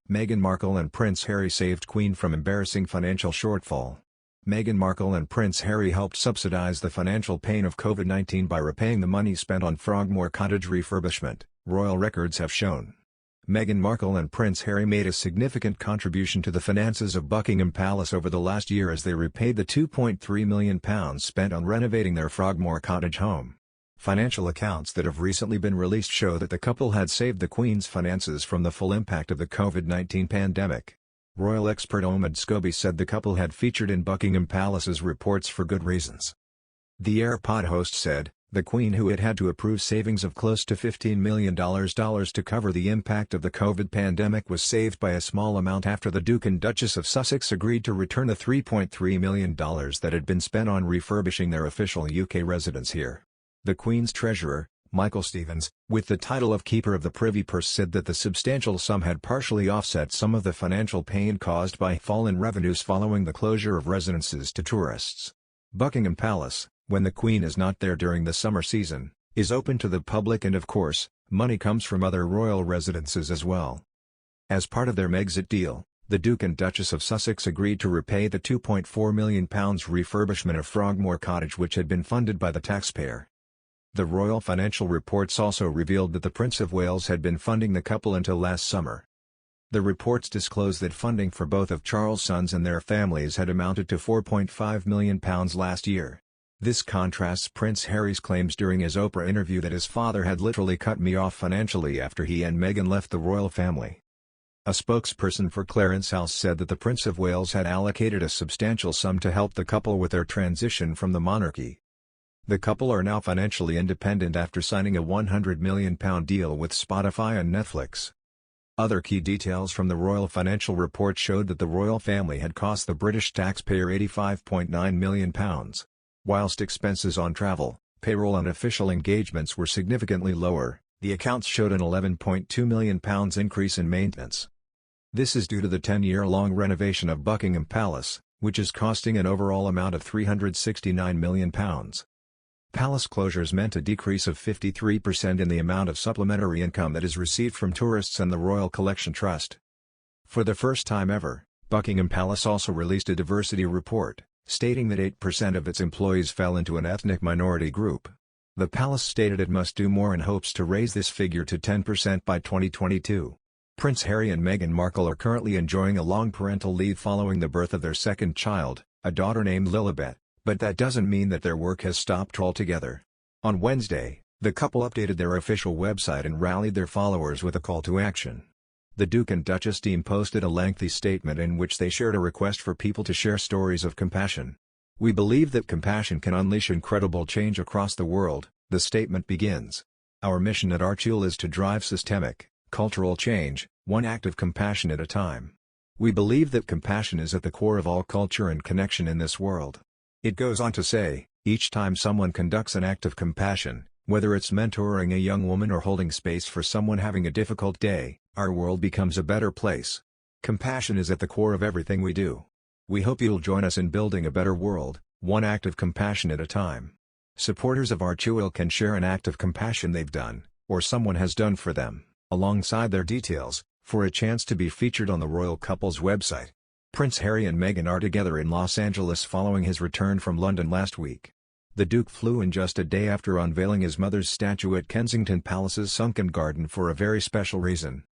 Meghan Markle and Prince Harry saved Queen from embarrassing financial shortfall. Meghan Markle and Prince Harry helped subsidize the financial pain of COVID-19 by repaying the money spent on Frogmore Cottage refurbishment, royal records have shown. Meghan Markle and Prince Harry made a significant contribution to the finances of Buckingham Palace over the last year as they repaid the £2.3 million spent on renovating their Frogmore Cottage home. Financial accounts that have recently been released show that the couple had saved the Queen's finances from the full impact of the COVID-19 pandemic. Royal expert Omid Scobie said the couple had featured in Buckingham Palace's reports for good reasons. The AirPod host said, the Queen, who had to approve savings of close to $15 million to cover the impact of the COVID pandemic, was saved by a small amount after the Duke and Duchess of Sussex agreed to return the $3.3 million that had been spent on refurbishing their official UK residence here. The Queen's treasurer, Michael Stevens, with the title of Keeper of the Privy Purse, said that the substantial sum had partially offset some of the financial pain caused by fall in revenues following the closure of residences to tourists. Buckingham Palace, when the Queen is not there during the summer season, is open to the public, and of course, money comes from other royal residences as well. As part of their Megxit deal, the Duke and Duchess of Sussex agreed to repay the £2.4 million refurbishment of Frogmore Cottage, which had been funded by the taxpayer. The royal financial reports also revealed that the Prince of Wales had been funding the couple until last summer. The reports disclosed that funding for both of Charles' sons and their families had amounted to £4.5 million last year. This contrasts Prince Harry's claims during his Oprah interview that his father had literally cut me off financially after he and Meghan left the royal family. A spokesperson for Clarence House said that the Prince of Wales had allocated a substantial sum to help the couple with their transition from the monarchy. The couple are now financially independent after signing a £100 million deal with Spotify and Netflix. Other key details from the royal financial report showed that the royal family had cost the British taxpayer £85.9 million. Whilst expenses on travel, payroll and official engagements were significantly lower, the accounts showed an £11.2 million increase in maintenance. This is due to the 10-year-long renovation of Buckingham Palace, which is costing an overall amount of £369 million. Palace closures meant a decrease of 53% in the amount of supplementary income that is received from tourists and the Royal Collection Trust. For the first time ever, Buckingham Palace also released a diversity report, stating that 8% of its employees fell into an ethnic minority group. The palace stated it must do more and hopes to raise this figure to 10% by 2022. Prince Harry and Meghan Markle are currently enjoying a long parental leave following the birth of their second child, a daughter named Lilibet. But that doesn't mean that their work has stopped altogether. On Wednesday, the couple updated their official website and rallied their followers with a call to action. The Duke and Duchess team posted a lengthy statement in which they shared a request for people to share stories of compassion. "We believe that compassion can unleash incredible change across the world," the statement begins. "Our mission at Archie is to drive systemic, cultural change, one act of compassion at a time. We believe that compassion is at the core of all culture and connection in this world." It goes on to say, each time someone conducts an act of compassion, whether it's mentoring a young woman or holding space for someone having a difficult day, our world becomes a better place. Compassion is at the core of everything we do. We hope you'll join us in building a better world, one act of compassion at a time. Supporters of Archie can share an act of compassion they've done, or someone has done for them, alongside their details, for a chance to be featured on the royal couple's website. Prince Harry and Meghan are together in Los Angeles following his return from London last week. The Duke flew in just a day after unveiling his mother's statue at Kensington Palace's Sunken Garden for a very special reason.